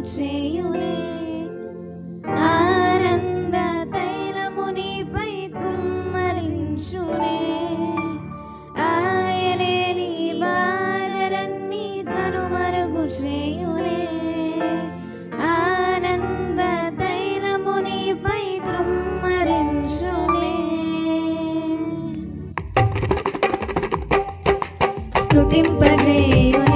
చేయునే ఆనంద తైలమునిపై కుమ్మరించునే ఆయనే నీ బాధలన్నీ కనుమరుగు చేయునే ఆనంద తైలమునిపై కుమ్మరించునే స్తుతింపజేయునే